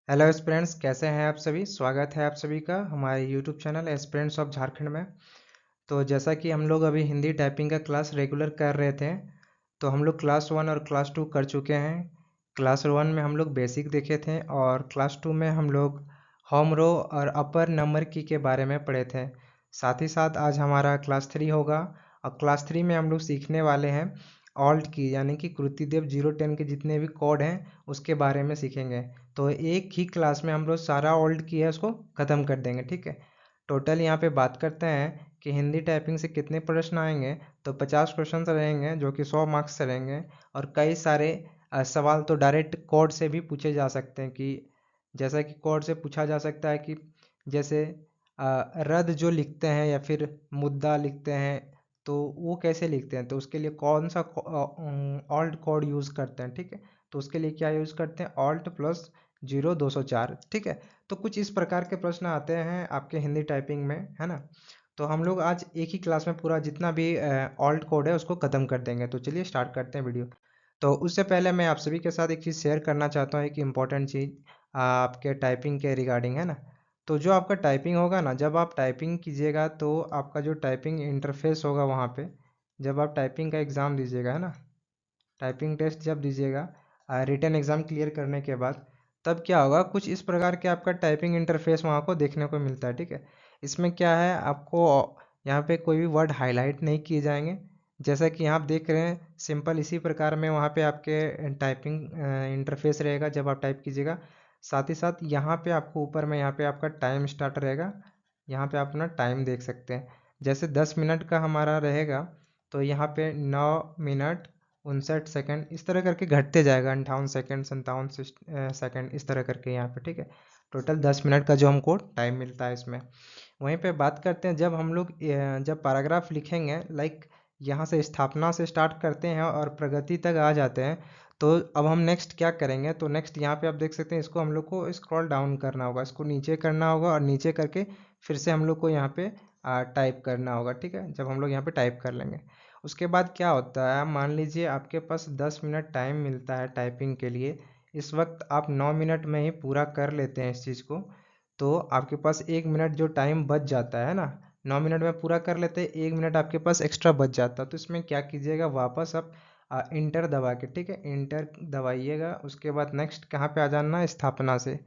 Hello aspirants, कैसे हैं आप सभी। स्वागत है आप सभी का हमारे YouTube channel aspirants of Jharkhand में। तो जैसा कि हम लोग अभी हिंदी टाइपिंग का क्लास रेगुलर कर रहे थे, तो हम लोग क्लास 1 और क्लास 2 कर चुके हैं। क्लास 1 में हम लोग बेसिक देखे थे और क्लास 2 में हम लोग होम रो और अपर नंबर की के बारे में पढ़े थे। साथ ही साथ आज हमारा क्लास 3 होगा और क्लास 3 में हम लोग सीखने वाले हैं ऑल्ट की, यानी कि कृतिदेव 010 के जितने भी कोड हैं उसके बारे में सीखेंगे। तो एक ही क्लास में हम लोग सारा ओल्ड की है उसको ख़त्म कर देंगे, ठीक है। टोटल यहाँ पे बात करते हैं कि हिंदी टाइपिंग से कितने प्रश्न आएंगे। तो 50 क्वेश्चन रहेंगे जो कि 100 मार्क्स से रहेंगे। और कई सारे सवाल तो डायरेक्ट कोड से भी पूछे जा सकते हैं, कि जैसा कि कोड से पूछा जा सकता है कि जैसे रद्द जो लिखते हैं या फिर मुद्दा लिखते हैं तो वो कैसे लिखते हैं, तो उसके लिए कौन सा ऑल्ट कोड यूज़ करते हैं, ठीक है। तो उसके लिए क्या यूज़ करते हैं, ऑल्ट प्लस 0204, ठीक है। तो कुछ इस प्रकार के प्रश्न आते हैं आपके हिंदी टाइपिंग में, है ना। तो हम लोग आज एक ही क्लास में पूरा जितना भी ऑल्ट कोड है उसको ख़त्म कर देंगे। तो चलिए स्टार्ट करते हैं वीडियो। तो उससे पहले मैं आप सभी के साथ एक चीज़ शेयर करना चाहता हूँ, एक इम्पॉर्टेंट चीज़ आपके टाइपिंग के रिगार्डिंग, है ना। तो जो आपका टाइपिंग होगा ना, जब आप टाइपिंग कीजिएगा तो आपका जो टाइपिंग इंटरफेस होगा वहाँ पे, जब आप टाइपिंग का एग्ज़ाम दीजिएगा, है ना, टाइपिंग टेस्ट जब दीजिएगा रिटन एग्ज़ाम क्लियर करने के बाद, तब क्या होगा, कुछ इस प्रकार के आपका टाइपिंग इंटरफेस वहाँ को देखने को मिलता है, ठीक है। इसमें क्या है, आपको यहाँ पे कोई भी वर्ड हाईलाइट नहीं किए जाएंगे। जैसा कि आप देख रहे हैं सिंपल इसी प्रकार में वहाँ पे आपके टाइपिंग इंटरफेस रहेगा जब आप टाइप कीजिएगा। साथ ही साथ यहाँ पे आपको ऊपर में यहाँ पे आपका टाइम स्टार्ट रहेगा। यहाँ पे आप अपना टाइम देख सकते हैं। जैसे 10 मिनट का हमारा रहेगा तो यहाँ पे 9 मिनट 59 सेकंड इस तरह करके घटते जाएगा, 58 सेकंड 57 सेकंड इस तरह करके यहाँ पे, ठीक है। टोटल 10 मिनट का जो हमको टाइम मिलता है इसमें। वहीं पे बात करते हैं जब हम लोग जब पैराग्राफ लिखेंगे, लाइक यहाँ से स्थापना से स्टार्ट करते हैं और प्रगति तक आ जाते हैं। तो अब हम नेक्स्ट क्या करेंगे, तो नेक्स्ट यहाँ पे आप देख सकते हैं, इसको हम लोग को स्क्रॉल डाउन करना होगा, इसको नीचे करना होगा और नीचे करके फिर से हम लोग को यहाँ पे टाइप करना होगा, ठीक है। जब हम लोग यहाँ पे टाइप कर लेंगे उसके बाद क्या होता है, मान लीजिए आपके पास 10 मिनट टाइम मिलता है टाइपिंग के लिए। इस वक्त आप 9 मिनट में ही पूरा कर लेते हैं इस चीज़ को। तो आपके पास 1 मिनट जो टाइम बच जाता है ना, 9 मिनट में पूरा कर लेते हैं, 1 मिनट आपके पास एक्स्ट्रा बच जाता है। तो इसमें क्या कीजिएगा, वापस आप इंटर दबा के, ठीक है, इंटर दबाइएगा। उसके बाद नेक्स्ट कहाँ पे आ जाना है, स्थापना से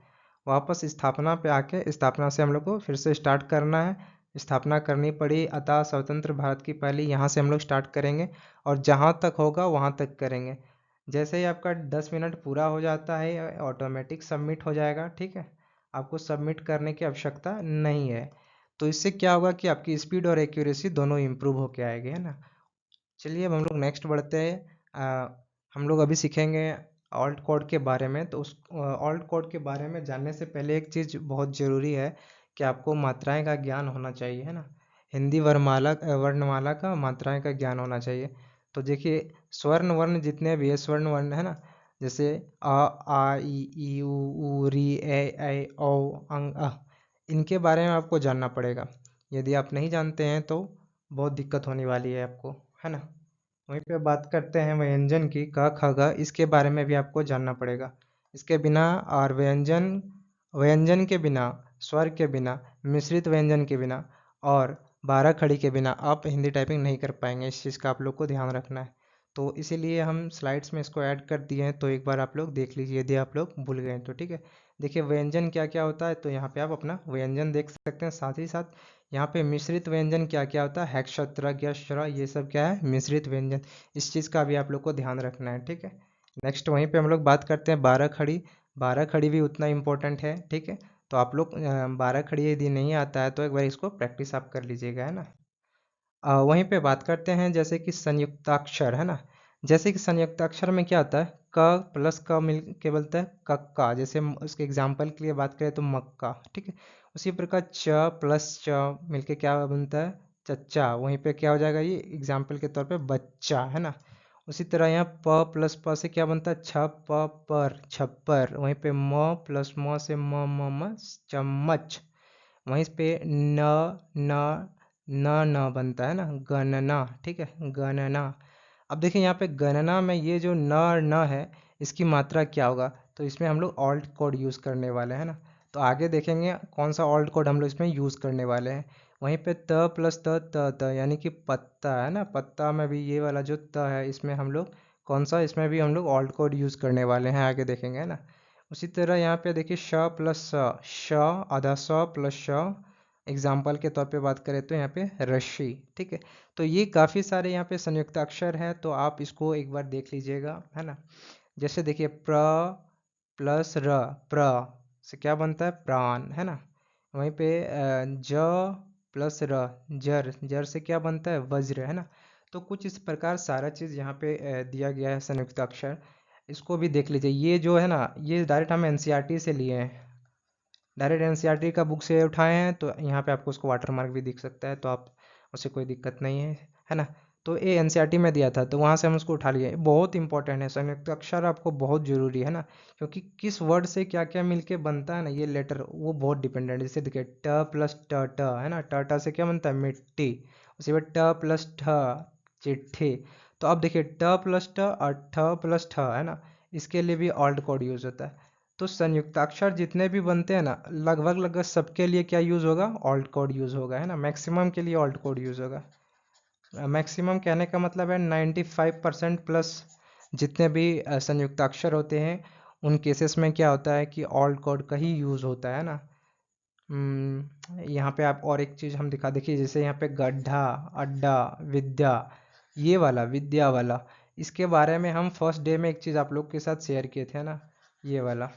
वापस स्थापना पे आके स्थापना से हम लोग को फिर से स्टार्ट करना है। स्थापना करनी पड़ी, अतः स्वतंत्र भारत की पहली, यहाँ से हम लोग स्टार्ट करेंगे और जहाँ तक होगा वहाँ तक करेंगे। जैसे ही आपका 10 मिनट पूरा हो जाता है ऑटोमेटिक सबमिट हो जाएगा, ठीक है। आपको सबमिट करने की आवश्यकता नहीं है। तो इससे क्या होगा कि आपकी स्पीड और एक्यूरेसी दोनों इम्प्रूव होके आएगी, है ना। चलिए अब हम लोग नेक्स्ट बढ़ते हैं। हम लोग अभी सीखेंगे ऑल्ट कोड के बारे में। तो उस ऑल्ट कोड के बारे में जानने से पहले एक चीज़ बहुत ज़रूरी है कि आपको मात्राएं का ज्ञान होना चाहिए, है ना। हिंदी वर्णमाला का मात्राएं का ज्ञान होना चाहिए। तो देखिए स्वर्ण वर्ण जितने भी है, स्वर्ण वर्ण, है ना, जैसे अ आ ई उ ऊ री ए औ अंग इनके बारे में आपको जानना पड़ेगा। यदि आप नहीं जानते हैं तो बहुत दिक्कत होने वाली है आपको, है ना। वहीं पे बात करते हैं व्यंजन की, क ख ग, इसके बारे में भी आपको जानना पड़ेगा। इसके बिना और व्यंजन व्यंजन के बिना, स्वर के बिना, मिश्रित व्यंजन के बिना और 12 खड़ी के बिना आप हिंदी टाइपिंग नहीं कर पाएंगे। इस चीज़ का आप लोग को ध्यान रखना है। तो इसीलिए हम स्लाइड्स में इसको ऐड कर दिए हैं, तो एक बार आप लोग देख लीजिए यदि आप लोग भूल गए हैं तो, ठीक है। देखिए व्यंजन क्या क्या होता है, तो यहाँ पे आप अपना व्यंजन देख सकते हैं। साथ ही साथ यहाँ पे मिश्रित व्यंजन क्या क्या होता है, हेक्षत्र ज्ञश्र, ये सब क्या है, मिश्रित व्यंजन। इस चीज़ का भी आप लोग को ध्यान रखना है, ठीक है। नेक्स्ट वहीं पे हम लोग बात करते हैं 12 खड़ी। 12 खड़ी भी उतना इम्पोर्टेंट है, ठीक है। तो आप लोग 12 खड़ी यदि नहीं आता है तो एक बार इसको प्रैक्टिस आप कर लीजिएगा, है ना। वहीं पे बात करते हैं जैसे कि संयुक्ताक्षर, है ना। जैसे कि संयुक्ताक्षर में क्या होता है, क प्लस क मिल के बनता है कक्का। जैसे उसके एग्जाम्पल के लिए बात करें तो मक्का, ठीक है। उसी प्रकार च प्लस च मिलके क्या बनता है, चच्चा। वहीं पे क्या हो जाएगा, ये एग्जाम्पल के तौर पे बच्चा, है ना। उसी तरह यहाँ प प्लस प से क्या बनता है, छ प पर छप्पर। वहीं पे म प्लस म से म चम्मच। वहीं पे न न न बनता है ना, गणना, ठीक है, गणना। अब देखिए यहाँ पे गणना में ये जो न और न है, इसकी मात्रा क्या होगा, तो इसमें हम लोग ऑल्ट कोड यूज़ करने वाले हैं ना। तो आगे देखेंगे कौन सा ऑल्ट कोड हम लोग इसमें यूज़ करने वाले हैं। वहीं पे त प्लस त यानी कि पत्ता है ना, पत्ता में भी ये वाला जो त है इसमें हम लोग कौन सा, इसमें भी हम लोग ऑल्ट कोड यूज़ करने वाले हैं, आगे देखेंगे है ना। उसी तरह यहाँ पे देखिए श प्लस श, आधा स प्लस श, एग्जाम्पल के तौर पे बात करें तो यहाँ पे रस्सी, ठीक है। तो ये काफ़ी सारे यहाँ पे संयुक्त अक्षर हैं, तो आप इसको एक बार देख लीजिएगा है ना। जैसे देखिए प्र प्लस र, प्र से क्या बनता है, प्राण है ना। वहीं पे ज प्लस र, जर, जर से क्या बनता है, वज्र है ना। तो कुछ इस प्रकार सारा चीज़ यहाँ पे दिया गया है संयुक्त अक्षर, इसको भी देख लीजिए। ये जो है ना, ये डायरेक्ट हम एनसीईआरटी से लिए हैं, डायरेक्ट एनसीईआरटी का बुक से उठाए हैं, तो यहाँ पे आपको उसको वाटर मार्क भी दिख सकता है, तो आप उससे कोई दिक्कत नहीं है ना। तो ये एनसीईआरटी में दिया था, तो वहाँ से हम उसको उठा लिए। बहुत इंपॉर्टेंट है संयुक्त अक्षर, आपको बहुत ज़रूरी है ना, क्योंकि किस वर्ड से क्या क्या मिलके बनता है ना ये लेटर, वो बहुत डिपेंडेंट है। जैसे देखिए ट प्लस ट, ट है ना, ट ट से क्या बनता है, मिट्टी। उसी पर ट प्लस ठ, चिट्ठी। तो अब देखिए ट प्लस ट और ठ प्लस ठ है ना, इसके लिए भी ऑल्ट कोड यूज़ होता है। तो संयुक्ताक्षर जितने भी बनते हैं ना, लगभग लगभग सबके लिए क्या यूज़ होगा, ऑल्ट कोड यूज़ होगा है ना। मैक्सिमम के लिए ऑल्ट कोड यूज़ होगा। मैक्सिमम कहने का मतलब है 95% प्लस जितने भी संयुक्ताक्षर होते हैं उन केसेस में क्या होता है कि ऑल्ट कोड का ही यूज़ होता है ना। यहाँ पे आप और एक चीज़ हम दिखा, देखिए जैसे यहाँ पे गड्ढा, अड्डा, विद्या, ये वाला विद्या वाला, इसके बारे में हम फर्स्ट डे में एक चीज़ आप लोग के साथ शेयर किए थे ना, ये वाला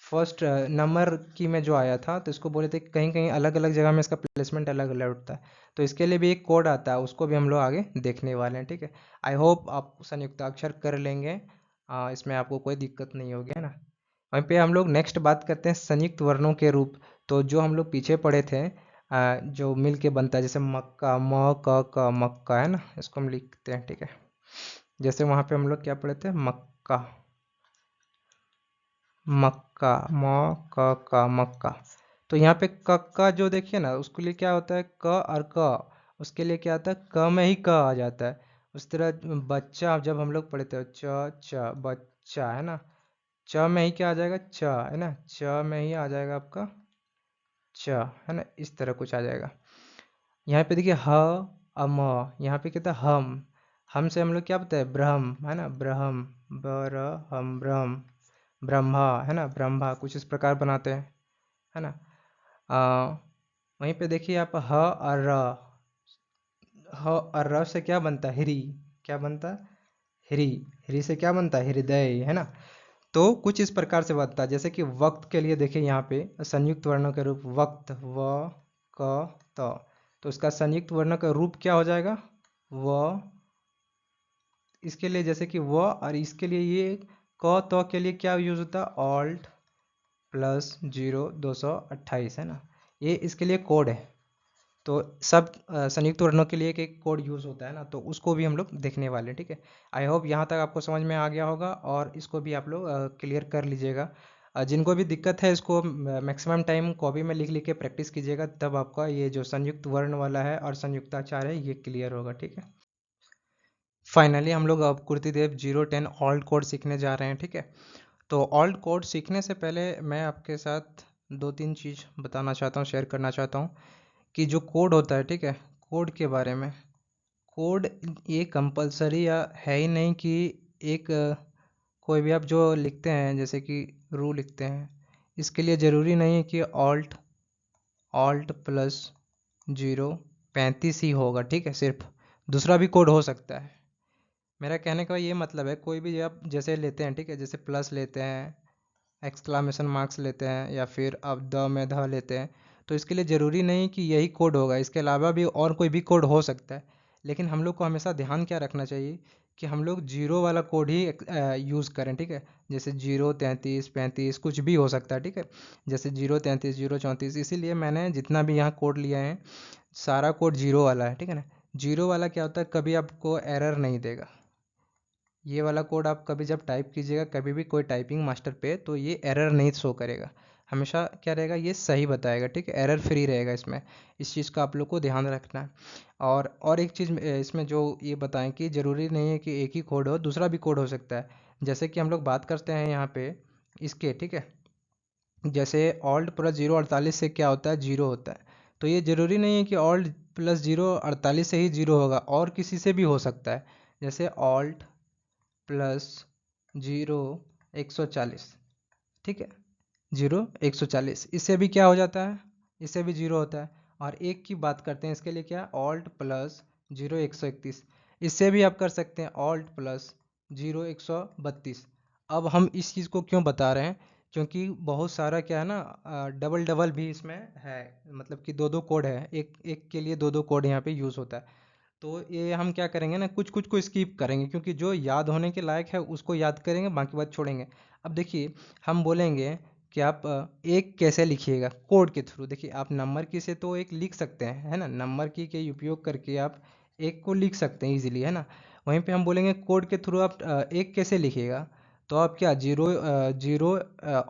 फर्स्ट नंबर की में जो आया था, तो इसको बोले थे कहीं कहीं अलग अलग जगह में इसका प्लेसमेंट अलग अलग होता है, तो इसके लिए भी एक कोड आता है, उसको भी हम लोग आगे देखने वाले हैं, ठीक है। आई होप आप संयुक्ताक्षर कर लेंगे, इसमें आपको कोई दिक्कत नहीं होगी है ना। वहीं पे हम लोग नेक्स्ट बात करते हैं संयुक्त वर्णों के रूप। तो जो हम लोग पीछे पढ़े थे, जो मिल के बनता है, जैसे मक्का, म क क, मक्का है ना, इसको हम लिखते हैं, ठीक है। जैसे वहाँ पे हम लोग क्या पढ़े थे, मक्का, मक्का, म क क, मक्का। तो यहाँ पे क का जो देखिए ना, उसके लिए क्या होता है, क और क, उसके लिए क्या आता है, क में ही क आ जाता है। उस तरह बच्चा जब हम लोग पढ़ते हैं, च बच्चा है ना, च में ही क्या आ जाएगा, च है ना, च में ही आ जाएगा आपका च है ना, इस तरह कुछ आ जाएगा। यहाँ पे देखिए ह अम, यहाँ पे कहता है हम से हम लोग क्या बताए, ब्रह्म है ना, ब्रह्म, ब्रह्म, ब्रह्म, ब्रह्मा है ना, ब्रह्मा, कुछ इस प्रकार बनाते हैं है ना। वहीं पे देखिए आप ह और र, ह और र से क्या बनता है, हिरी, क्या बनता है, हिरी, हिरी से क्या बनता है, हृदय है ना। तो कुछ इस प्रकार से बनता है। जैसे कि वक्त के लिए देखिए यहाँ पे संयुक्त वर्णों के रूप, वक्त, व क त, तो इसका संयुक्त वर्ण का रूप क्या हो जाएगा, व। इसके लिए जैसे कि व, और इसके लिए ये क त के लिए क्या यूज होता है, ऑल्ट प्लस 0228 है ना, ये इसके लिए कोड है। तो सब संयुक्त वर्णों के लिए एक कोड यूज़ होता है ना, तो उसको भी हम लोग देखने वाले हैं, ठीक है। आई होप यहाँ तक आपको समझ में आ गया होगा, और इसको भी आप लोग क्लियर कर लीजिएगा। जिनको भी दिक्कत है इसको मैक्सिमम टाइम कॉपी में लिख लिख के प्रैक्टिस कीजिएगा, तब आपका ये जो संयुक्त वर्ण वाला है और संयुक्ताचार है ये क्लियर होगा, ठीक है। फाइनली हम लोग अब कुर्तीदेव 010 ऑल्ट कोड सीखने जा रहे हैं, ठीक है। तो ऑल्ट कोड सीखने से पहले मैं आपके साथ दो तीन चीज़ बताना चाहता हूँ, शेयर करना चाहता हूँ कि जो कोड होता है, ठीक है, कोड के बारे में। कोड ये कंपलसरी या है ही नहीं कि एक कोई भी आप जो लिखते हैं, जैसे कि रू लिखते हैं, इसके लिए ज़रूरी नहीं है कि ऑल्ट ऑल्ट प्लस 035 ही होगा, ठीक है। सिर्फ दूसरा भी कोड हो सकता है। मेरा कहने का ये मतलब है, कोई भी आप जैसे लेते हैं, ठीक है, जैसे प्लस लेते हैं, एक्सक्लामेशन मार्क्स लेते हैं, या फिर आप द में ध लेते हैं, तो इसके लिए ज़रूरी नहीं कि यही कोड होगा, इसके अलावा भी और कोई भी कोड हो सकता है। लेकिन हम लोग को हमेशा ध्यान क्या रखना चाहिए कि हम लोग जीरो वाला कोड ही यूज़ करें, ठीक है। जैसे 033 35 कुछ भी हो सकता है, ठीक है। जैसे 033 034, इसीलिए मैंने जितना भी यहाँ कोड लिया है सारा कोड जीरो वाला है, ठीक है ना। जीरो वाला क्या होता है, कभी आपको एरर नहीं देगा। ये वाला कोड आप कभी जब टाइप कीजिएगा, कभी भी कोई टाइपिंग मास्टर पे, तो ये एरर नहीं शो करेगा, हमेशा क्या रहेगा, ये सही बताएगा, ठीक है, एरर फ्री रहेगा इसमें। इस चीज़ का आप लोग को ध्यान रखना है। और एक चीज़ इसमें जो ये बताएं कि ज़रूरी नहीं है कि एक ही कोड हो, दूसरा भी कोड हो सकता है। जैसे कि हम लोग बात करते हैं यहाँ पे इसके, ठीक है, जैसे ऑल्ट प्लस जीरो 48 से क्या होता है, जीरो होता है। तो ये ज़रूरी नहीं है कि ऑल्ट प्लस जीरो 48 से ही जीरो होगा, और किसी से भी हो सकता है। जैसे ऑल्ट प्लस जीरो 140, ठीक है, जीरो 140, इससे भी क्या हो जाता है, इससे भी जीरो होता है। और एक की बात करते हैं इसके लिए, क्या, ऑल्ट प्लस जीरो 131, इससे भी आप कर सकते हैं ऑल्ट प्लस जीरो 132। अब हम इस चीज़ को क्यों बता रहे हैं, क्योंकि बहुत सारा क्या है ना, डबल डबल भी इसमें है, मतलब कि दो दो कोड है, एक एक के लिए दो दो कोड यहाँ पे यूज़ होता है। तो ये हम क्या करेंगे ना, कुछ कुछ को स्किप करेंगे, क्योंकि जो याद होने के लायक है उसको याद करेंगे, बाकी बात छोड़ेंगे। अब देखिए, हम बोलेंगे कि आप एक कैसे लिखिएगा, कोड के थ्रू। देखिए, आप नंबर की से तो एक लिख सकते हैं, है ना, नंबर की के उपयोग करके आप एक को लिख सकते हैं इजीली, है ना। वहीं पे हम बोलेंगे कोड के थ्रू आप एक कैसे लिखिएगा, तो आप क्या, zero zero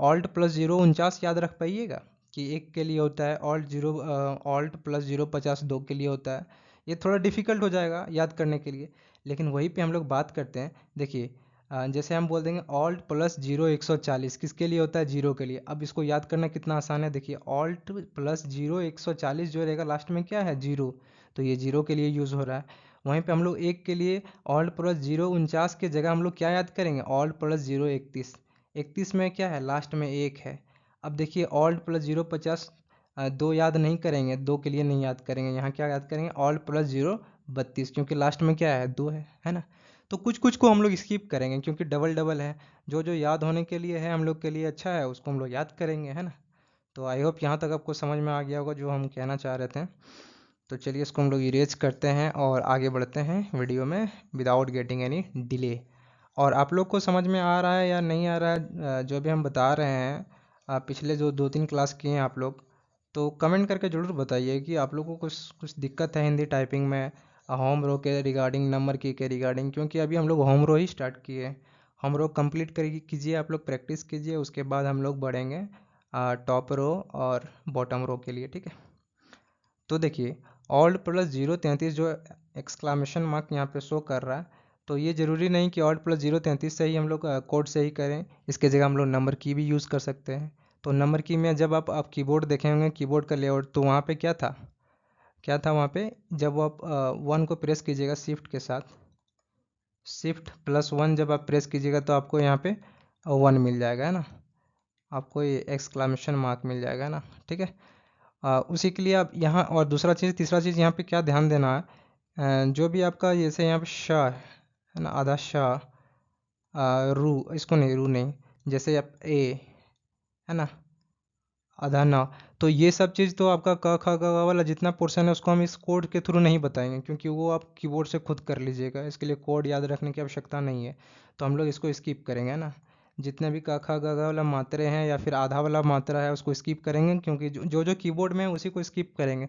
alt plus zero 49 याद रख पाइएगा कि एक के लिए होता है, alt zero alt plus zero 50 दो के लिए होता है। ये थोड़ा डिफिकल्ट हो जाएगा याद करने के लिए, लेकिन वहीं पे हम लोग बात करते हैं। देखिए, जैसे हम बोल देंगे ऑल्ट प्लस जीरो 140 किसके लिए होता है, जीरो के लिए। अब इसको याद करना कितना आसान है, देखिए ऑल्ट प्लस जीरो 140 जो रहेगा लास्ट में क्या है, जीरो, तो ये जीरो के लिए यूज़ हो रहा है। वहीं पे हम लोग एक के लिए ऑल्ट प्लस जीरो 49 के जगह हम लोग क्या याद करेंगे, ऑल्ट प्लस जीरो 31, 31 में क्या है, लास्ट में एक है। अब देखिए ऑल्ट प्लस जीरो 50, दो याद नहीं करेंगे, दो के लिए नहीं याद करेंगे, यहाँ क्या याद करेंगे, ऑल्ट प्लस जीरो 32, क्योंकि लास्ट में क्या है, दो है ना। तो कुछ कुछ को हम लोग स्किप करेंगे क्योंकि डबल डबल है। जो जो याद होने के लिए है हम लोग के लिए अच्छा है, उसको हम लोग याद करेंगे, है ना। तो आई होप यहाँ तक आपको समझ में आ गया होगा जो हम कहना चाह रहे थे। तो चलिए इसको हम लोग इरेज करते हैं और आगे बढ़ते हैं वीडियो में विदाउट गेटिंग एनी डिले। और आप लोग को समझ में आ रहा है या नहीं आ रहा है जो भी हम बता रहे हैं, पिछले जो दो तीन क्लास किए हैं आप लोग, तो कमेंट करके ज़रूर बताइए कि आप लोगों को कुछ कुछ दिक्कत है हिंदी टाइपिंग में, होम रो के रिगार्डिंग, नंबर की के रिगार्डिंग, क्योंकि अभी हम लोग होम रो ही स्टार्ट किए। होम रो कंप्लीट कर कीजिए, आप लोग प्रैक्टिस कीजिए, उसके बाद हम लोग बढ़ेंगे टॉप रो और बॉटम रो के लिए, ठीक है। तो देखिए, ऑल्ट प्लस जीरो 33 जो एक्सक्लामेशन मार्क यहाँ पे शो कर रहा है, तो ये ज़रूरी नहीं कि ऑल्ट प्लस जीरो 33 से ही हम लोग कोड से ही करें, इसके जगह हम लोग नंबर की भी यूज़ कर सकते हैं। तो नंबर की में जब आप कीबोर्ड देखे होंगे, कीबोर्ड का लेआउट, तो वहाँ पे क्या था, क्या था वहाँ पे, जब आप वन को प्रेस कीजिएगा शिफ्ट के साथ, शिफ्ट प्लस वन जब आप प्रेस कीजिएगा तो आपको यहाँ पे वन मिल जाएगा, है ना, आपको ये एक्सक्लामेशन मार्क मिल जाएगा ना, ठीक है। उसी के लिए आप यहाँ, और दूसरा चीज़, तीसरा चीज़ यहाँ पे क्या ध्यान देना है, जो भी आपका जैसे यहाँ पे शाह है ना, आधा शाह, रू, इसको नहीं, रू नहीं, जैसे आप ए, है ना, आधा ना, तो ये सब चीज़ तो आपका क ख ग घ वाला जितना पोर्शन है उसको हम इस कोड के थ्रू नहीं बताएंगे, क्योंकि वो आप कीबोर्ड से खुद कर लीजिएगा, इसके लिए कोड याद रखने की आवश्यकता नहीं है। तो हम लोग इसको स्किप करेंगे, है ना। जितने भी क ख ग घ वाला मात्रे हैं या फिर आधा वाला मात्रा है उसको स्किप करेंगे, क्योंकि जो जो कीबोर्ड में है उसी को स्किप करेंगे।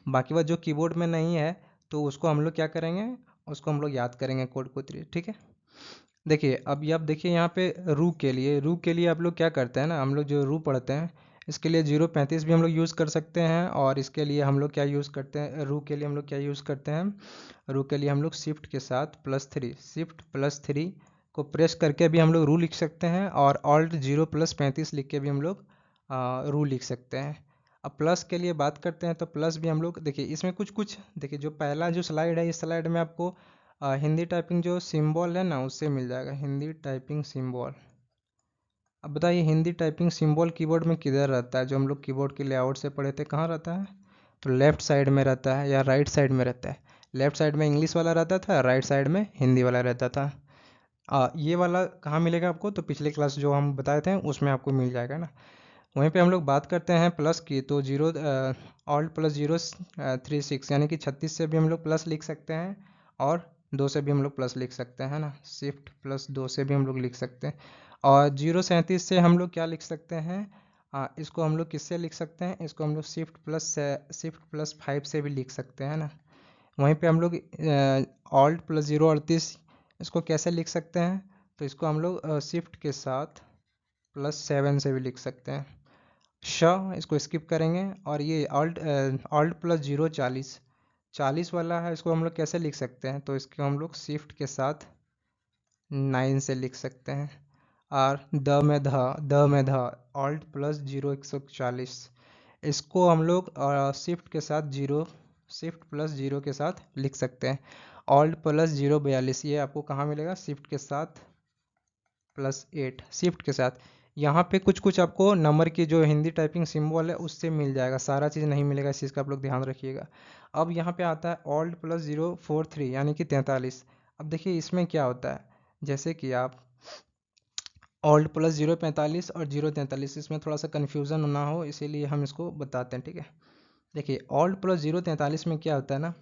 बाकी बात जो कीबोर्ड में नहीं है तो उसको हम लोग क्या करेंगे, उसको हम लोग याद करेंगे कोड को, ठीक है। देखिए, अब ये आप देखिए यहाँ पे रू के लिए आप लोग क्या करते हैं ना, हम लोग जो रू पढ़ते हैं इसके लिए 035 भी हम लोग यूज़ कर सकते हैं, और इसके लिए हम लोग क्या यूज़ करते हैं, रू के लिए हम लोग क्या यूज़ करते हैं, रू के लिए हम लोग शिफ्ट के साथ +3, शिफ्ट +3 को प्रेस करके भी हम लोग रू लिख सकते हैं, और ऑल्ट 0+35 लिख के भी हम लोग रू लिख सकते हैं। अब प्लस के लिए बात करते हैं, तो प्लस भी हम लोग, देखिए इसमें कुछ कुछ, देखिए जो पहला जो स्लाइड है, इस स्लाइड में आपको हिंदी टाइपिंग जो सिंबल है ना उससे मिल जाएगा, हिंदी टाइपिंग सिंबल। अब बताइए, हिंदी टाइपिंग सिंबल कीबोर्ड में किधर रहता है, जो हम लोग कीबोर्ड के लेआउट से पढ़े थे, कहाँ रहता है, तो लेफ़्ट साइड में रहता है या राइट साइड में रहता है। लेफ़्ट साइड में इंग्लिश वाला रहता था, राइट साइड में हिंदी वाला रहता था। ये वाला कहाँ मिलेगा आपको, तो पिछले क्लास जो हम बताए थे उसमें आपको मिल जाएगा ना। वहीं पे हम लोग बात करते हैं प्लस की, तो जीरो ऑल्ट प्लस जीरो 36, यानी कि 36 से भी हम लोग प्लस लिख सकते हैं, और दो से भी हम लोग प्लस लिख सकते हैं ना, शिफ्ट प्लस दो से भी हम लोग लिख सकते हैं। और 037 से हम लोग क्या लिख सकते हैं, इसको हम लोग किससे लिख सकते हैं, इसको हम लोग शिफ्ट प्लस 5 से भी लिख सकते हैं ना। वहीं पे हम लोग ऑल्ट प्लस जीरो 38, इसको कैसे लिख सकते हैं, तो इसको हम लोग शिफ्ट के साथ +7 से भी लिख सकते हैं। श, इसको स्किप करेंगे। और ये ऑल्ट प्लस जीरो 40 वाला है, इसको हम लोग कैसे लिख सकते हैं, तो इसको हम लोग शिफ्ट के साथ 9 से लिख सकते हैं। और द में ध ऑल्ट प्लस 140, इसको हम लोग शिफ्ट के साथ जीरो, शिफ्ट प्लस 0 के साथ लिख सकते हैं। ऑल्ट प्लस 042, ये आपको कहाँ मिलेगा? शिफ्ट के साथ प्लस 8, शिफ्ट के साथ। यहाँ पे कुछ कुछ आपको नंबर की जो हिंदी टाइपिंग सिंबल है उससे मिल जाएगा, सारा चीज़ नहीं मिलेगा, इस चीज़ का आप लोग ध्यान रखिएगा। अब यहाँ पे आता है ऑल्ट प्लस 043 यानी कि 43। अब देखिए इसमें क्या होता है, जैसे कि आप ऑल्ट प्लस 045 और 043, इसमें थोड़ा सा कन्फ्यूज़न ना हो इसीलिए हम इसको बताते हैं, ठीक है। देखिए ऑल्ट प्लस 043 में क्या होता है ना,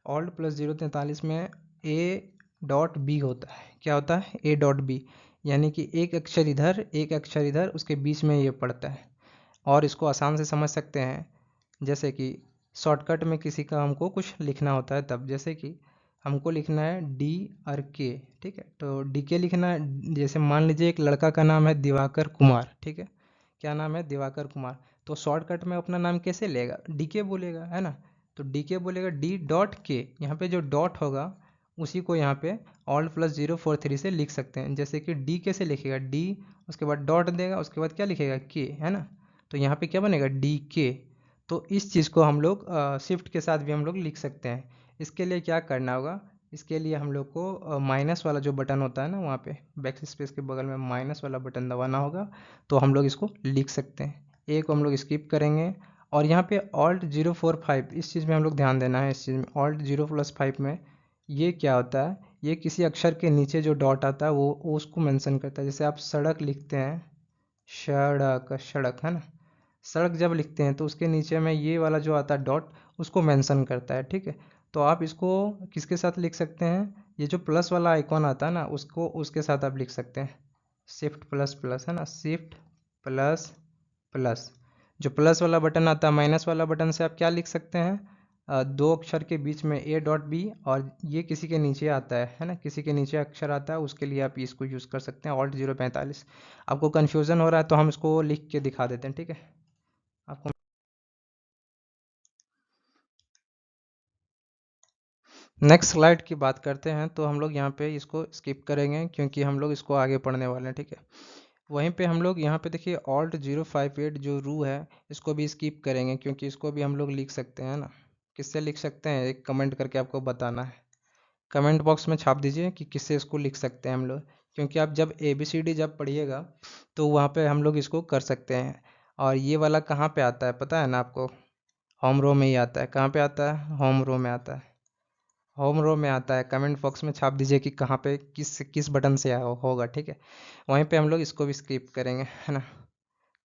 ऑल्ट प्लस 043 में ए डॉट बी होता है। क्या होता है? ए डॉट बी, यानी कि एक अक्षर इधर एक अक्षर इधर, उसके बीच में ये पड़ता है। और इसको आसान से समझ सकते हैं, जैसे कि शॉर्टकट में किसी का हमको कुछ लिखना होता है तब, जैसे कि हमको लिखना है डी और के, ठीक है। तो डी के लिखना है, जैसे मान लीजिए एक लड़का का नाम है दिवाकर कुमार, ठीक है। क्या नाम है? दिवाकर कुमार। तो शॉर्टकट में अपना नाम कैसे लेगा? डी के बोलेगा, है ना। तो डी के बोलेगा, डी डॉट के, यहाँ पे जो डॉट होगा उसी को यहाँ पे ऑल्ट प्लस 043 से लिख सकते हैं। जैसे कि डी कैसे लिखेगा? डी, उसके बाद डॉट देगा, उसके बाद क्या लिखेगा? के, है ना। तो यहाँ पे क्या बनेगा? डी के। तो इस चीज़ को हम लोग शिफ्ट के साथ भी हम लोग लिख सकते हैं। इसके लिए क्या करना होगा? इसके लिए हम लोग को माइनस वाला जो बटन होता है ना, वहाँ पे बैक स्पेस के बगल में माइनस वाला बटन दबाना होगा, तो हम लोग इसको लिख सकते हैं। ए को हम लोग स्किप करेंगे। और यहाँ पे ऑल्ट 045, इस चीज़ में हम लोग ध्यान देना है। इस चीज़ में ऑल्ट 0+5 में ये क्या होता है, ये किसी अक्षर के नीचे जो डॉट आता है वो उसको मेंशन करता है। जैसे आप सड़क लिखते हैं, सड़क, सड़क, है ना। सड़क जब लिखते हैं तो उसके नीचे में ये वाला जो आता है डॉट, उसको मेंशन करता है, ठीक है। तो आप इसको किसके साथ लिख सकते हैं? ये जो प्लस वाला आइकॉन आता है ना, उसको उसके साथ आप लिख सकते हैं। शिफ्ट प्लस प्लस, है ना, शिफ्ट प्लस प्लस। जो प्लस वाला बटन आता है, माइनस वाला बटन से आप क्या लिख सकते हैं? दो अक्षर के बीच में ए डॉट बी, और ये किसी के नीचे आता है ना, किसी के नीचे अक्षर आता है, उसके लिए आप इसको यूज़ कर सकते हैं, ऑल्ट 045। आपको कन्फ्यूज़न हो रहा है तो हम इसको लिख के दिखा देते हैं, ठीक है आपको। नेक्स्ट स्लाइड की बात करते हैं, तो हम लोग यहाँ पे इसको स्किप करेंगे क्योंकि हम लोग इसको आगे पढ़ने वाले हैं, ठीक है। वहीं पे हम लोग यहाँ पे देखिए ऑल्ट 058 जो रू है, इसको भी स्किप करेंगे क्योंकि इसको भी हम लोग लिख सकते हैं ना। किससे लिख सकते हैं? एक कमेंट करके आपको बताना है, कमेंट बॉक्स में छाप दीजिए कि किससे इसको लिख सकते हैं हम लोग। क्योंकि आप जब ABCD जब पढ़िएगा तो वहाँ पे हम लोग इसको कर सकते हैं। और ये वाला कहाँ पे आता है पता है ना आपको? होम रो में ही आता है। कहाँ पे आता है? होम रो में आता है। होम रो में आता है। कमेंट बॉक्स में छाप दीजिए कि कहाँ पे किस किस बटन से होगा, ठीक है। वहीं पे हम लोग इसको भी स्किप करेंगे, है ना।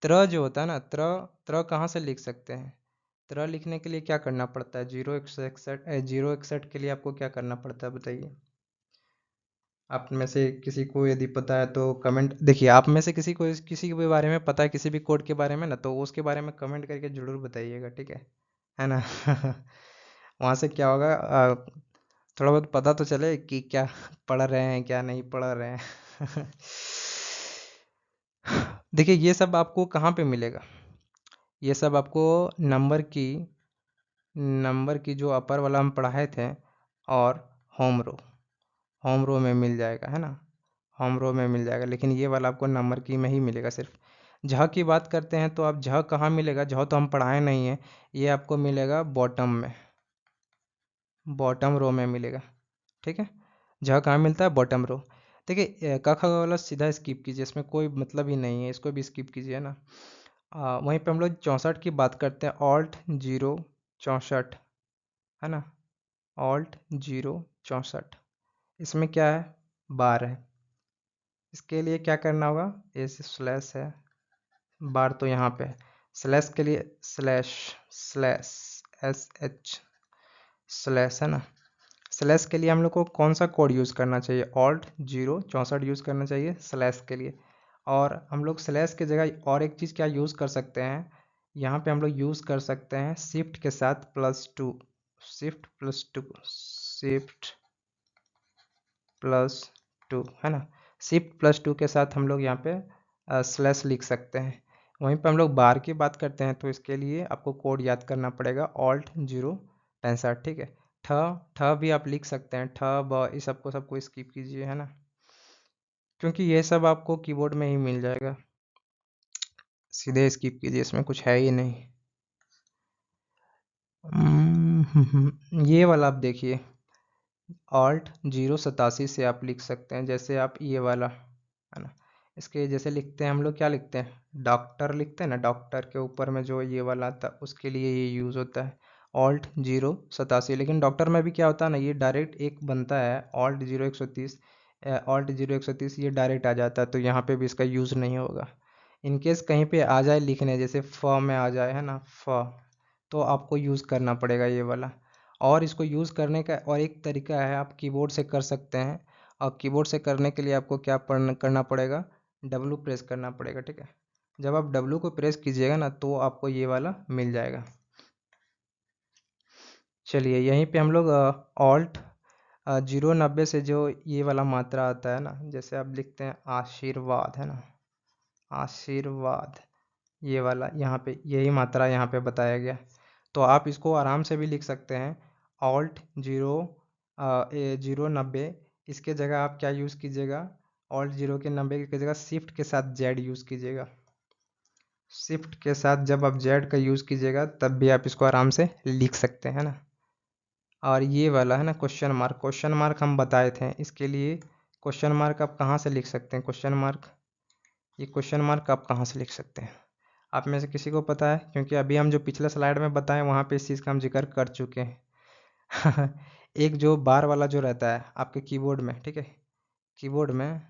त्र जो होता है ना, त्र, त्र कहाँ से लिख सकते हैं? त्र लिखने के लिए क्या करना पड़ता है? 061 के लिए आपको क्या करना पड़ता है बताइए? आप में से किसी को यदि पता है तो कमेंट, देखिए आप में से किसी को किसी के भी बारे में पता है, किसी भी कोड के बारे में ना, तो उसके बारे में कमेंट करके ज़रूर बताइएगा, ठीक है ना। वहाँ से क्या होगा, थोड़ा बहुत पता तो चले कि क्या पढ़ रहे हैं क्या नहीं पढ़ रहे हैं। देखिए ये सब आपको कहाँ पे मिलेगा? ये सब आपको नंबर की जो अपर वाला हम पढ़ाए थे, और होम रो, होम रो में मिल जाएगा, है ना। होम रो में मिल जाएगा, लेकिन ये वाला आपको नंबर की में ही मिलेगा सिर्फ। जहाँ की बात करते हैं तो आप जहाँ कहाँ मिलेगा? जहाँ तो हम पढ़ाए नहीं है, ये आपको मिलेगा बॉटम में, बॉटम रो में मिलेगा, ठीक है। जहाँ कहाँ मिलता है? Bottom row. देखिए क ख वाला सीधा स्किप कीजिए, इसमें कोई मतलब ही नहीं है, इसको भी स्किप कीजिए ना। वहीं पे हम लोग 64 की बात करते हैं, ऑल्ट 064, है ना। ऑल्ट 064, इसमें क्या है? बार है। इसके लिए क्या करना होगा? एस स्लैश है, बार तो यहाँ पे है। स्लैश के लिए स्लैश, स्लैश, SH स्लैश, है ना। स्लैश के लिए हम लोग को कौन सा कोड यूज़ करना चाहिए? ऑल्ट 064 यूज़ करना चाहिए स्लैश के लिए। और हम लोग स्लैश की जगह और एक चीज़ क्या यूज़ कर सकते हैं? यहाँ पे हम लोग यूज़ कर सकते हैं शिफ्ट के साथ +2, शिफ्ट +2, शिफ्ट +2, है ना। शिफ्ट +2 के साथ हम लोग यहाँ पे स्लैश लिख सकते हैं। वहीं पे हम लोग बार की बात करते हैं तो इसके लिए आपको कोड याद करना पड़ेगा, ऑल्ट 065, ठीक है। ठ ठ भी आप लिख सकते हैं, ठ ब, इस सबको सबको स्किप कीजिए, है ना। क्योंकि ये सब आपको कीबोर्ड में ही मिल जाएगा। सीधे स्किप कीजिए, इसमें कुछ है ही नहीं। ये वाला आप देखिए, ऑल्ट 087 से आप लिख सकते हैं। जैसे आप ये वाला है ना, इसके जैसे लिखते हैं हम लोग, क्या लिखते हैं, डॉक्टर लिखते हैं ना, डॉक्टर के ऊपर में जो ये वाला आता है उसके लिए ये यूज़ होता है, ऑल्ट 087। लेकिन डॉक्टर में भी क्या होता है ना, ये डायरेक्ट एक बनता है ऑल्ट 0130, ऑल्ट 0130 ये डायरेक्ट आ जाता है, तो यहाँ पे भी इसका यूज़ नहीं होगा। इनकेस कहीं पे आ जाए लिखने, जैसे फ में आ जाए है ना, फ, तो आपको यूज़ करना पड़ेगा ये वाला। और इसको यूज़ करने का और एक तरीका है, आप कीबोर्ड से कर सकते हैं। और कीबोर्ड से करने के लिए आपको क्या करना पड़ेगा, डब्लू प्रेस करना पड़ेगा, ठीक है। जब आप डब्लू को प्रेस कीजिएगा ना, तो आपको ये वाला मिल जाएगा। चलिए यहीं पे हम लोग ऑल्ट 090 से जो ये वाला मात्रा आता है ना, जैसे आप लिखते हैं आशीर्वाद, है ना, आशीर्वाद, ये वाला यहाँ पे यही मात्रा यहाँ पे बताया गया। तो आप इसको आराम से भी लिख सकते हैं, ऑल्ट 090, इसके जगह आप क्या यूज़ कीजिएगा, ऑल्ट 0 के 90 की जगह शिफ्ट के साथ जेड यूज़ कीजिएगा। शिफ्ट के साथ जब आप जेड का यूज़ कीजिएगा तब भी आप इसको आराम से लिख सकते हैं ना। और ये वाला है ना क्वेश्चन मार्क, क्वेश्चन मार्क हम बताए थे, इसके लिए क्वेश्चन मार्क आप कहाँ से लिख सकते हैं, क्वेश्चन मार्क, ये क्वेश्चन मार्क आप कहाँ से लिख सकते हैं, आप में से किसी को पता है? क्योंकि अभी हम जो पिछले स्लाइड में बताएं वहाँ पे इस चीज़ का हम जिक्र कर चुके हैं। एक जो बार वाला जो रहता है आपके कीबोर्ड में, ठीक है, कीबोर्ड में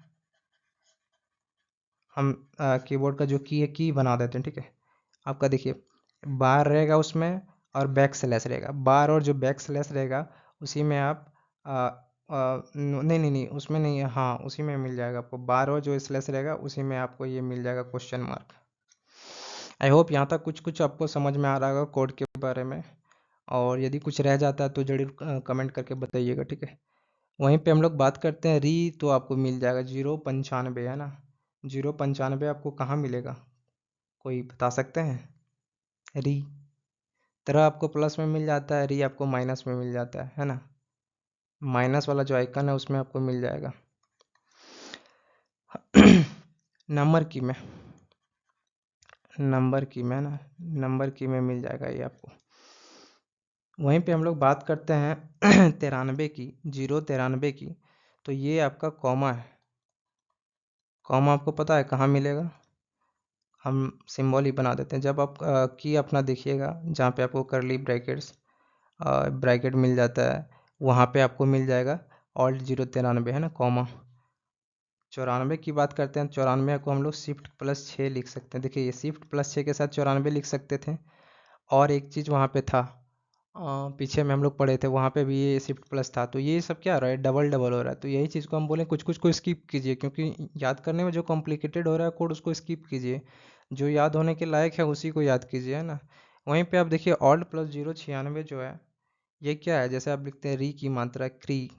हम कीबोर्ड का जो की है की बना देते हैं, ठीक है। आपका देखिए बार रहेगा उसमें और बैक स्लैश रहेगा, बार और जो बैक स्लैश रहेगा उसी में आप नहीं नहीं नहीं उसमें नहीं है, हाँ उसी में मिल जाएगा आपको, बार और जो स्लैश रहेगा उसी में आपको ये मिल जाएगा क्वेश्चन मार्क। आई होप यहाँ तक कुछ कुछ आपको समझ में आ रहा होगा कोड के बारे में, और यदि कुछ रह जाता है तो जरूर कमेंट करके बताइएगा, ठीक है। वहीं पे हम लोग बात करते हैं री, तो आपको मिल जाएगा 095, है ना, 095 आपको कहाँ मिलेगा, कोई बता सकते हैं? री तरह आपको प्लस में मिल जाता है, री आपको माइनस में मिल जाता है ना, माइनस वाला जो आइकन है उसमें आपको मिल जाएगा। नंबर की में, नंबर की में ना, नंबर की में मिल जाएगा ये आपको। वहीं पे हम लोग बात करते हैं 93 की, 093 की, तो ये आपका कॉमा है। कॉमा आपको पता है कहाँ मिलेगा, हम सिंबल ही बना देते हैं। जब आप की अपना देखिएगा जहाँ पे आपको करली ब्रैकेट्स ब्रैकेट मिल जाता है, वहाँ पे आपको मिल जाएगा ऑल्ट 093, है ना, कॉमा। 94 की बात करते हैं, 94 को हम लोग शिफ्ट प्लस 6 लिख सकते हैं। देखिए ये शिफ्ट प्लस 6 के साथ 94 लिख सकते थे। और एक चीज़ वहाँ पे था, पीछे में हम लोग पढ़े थे, वहाँ पे भी ये शिफ्ट प्लस था। तो ये सब क्या हो रहा है, डबल डबल हो रहा है। तो यही चीज़ को हम बोलें कुछ कुछ को स्किप कीजिए, क्योंकि याद करने में जो कॉम्प्लिकेटेड हो रहा है कोड उसको स्किप कीजिए, जो याद होने के लायक है उसी को याद कीजिए, है ना। वहीं पे आप देखिए ऑल्ट प्लस 096 जो है ये क्या है, जैसे आप लिखते हैं री की मात्रा क्री,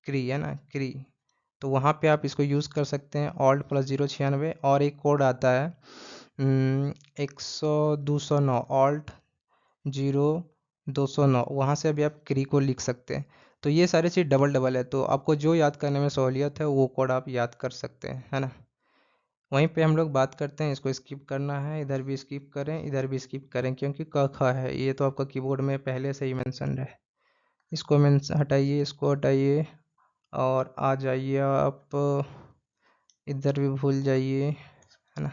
क्री है ना, क्री, तो वहाँ पे आप इसको यूज़ कर सकते हैं ऑल्ट प्लस 096। और एक कोड आता है 209, ऑल्ट 0209, वहाँ से अभी आप क्री को लिख सकते हैं। तो ये सारी चीज़ डबल डबल है, तो आपको जो याद करने में सहूलियत है वो कोड आप याद कर सकते हैं, है ना। वहीं पे हम लोग बात करते हैं, इसको स्किप करना है, इधर भी स्किप करें इधर भी स्किप करें, क्योंकि क ख है, ये तो आपका कीबोर्ड में पहले से ही मेंशन है। इसको हटाइए, इसको हटाइए और आ जाइए आप इधर भी भूल जाइए, है ना।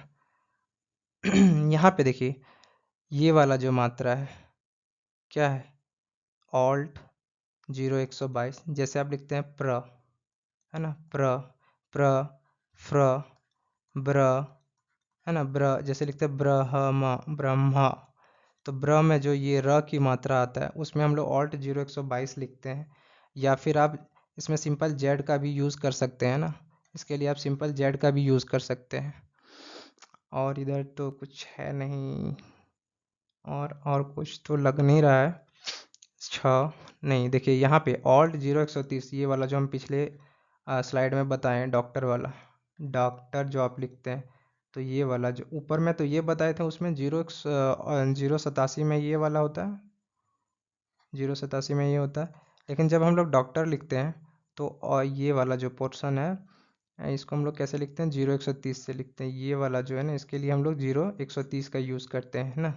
यहाँ पे देखिए ये वाला जो मात्रा है क्या है, ऑल्ट 0122, जैसे आप लिखते हैं प्र, है ना, प्र, प्र, फ्र, ब्र, है ना, ब्र, जैसे लिखते हैं ब्रह्म, ब्रह्मा, तो ब्र में जो ये र की मात्रा आता है उसमें हम लोग ऑल्ट 0122 लिखते हैं। या फिर आप इसमें सिंपल जेड का भी यूज़ कर सकते हैं ना, इसके लिए आप सिंपल जेड का भी यूज़ कर सकते हैं। और इधर तो कुछ है नहीं, और कुछ तो लग नहीं रहा है। नहीं, देखिए यहाँ पे ऑल्ट 0130, ये वाला जो हम पिछले स्लाइड में बताएं डॉक्टर वाला, डॉक्टर जो आप लिखते हैं, तो ये वाला जो ऊपर में तो ये बताए थे उसमें 087 में ये वाला होता है, 087 में ये होता है। लेकिन जब हम लोग डॉक्टर लिखते हैं तो और ये वाला जो पोर्शन है इसको हम लोग कैसे लिखते हैं, 0 130 से लिखते हैं। ये वाला जो है ना, इसके लिए हम लोग 0 130 का यूज़ करते हैं ना,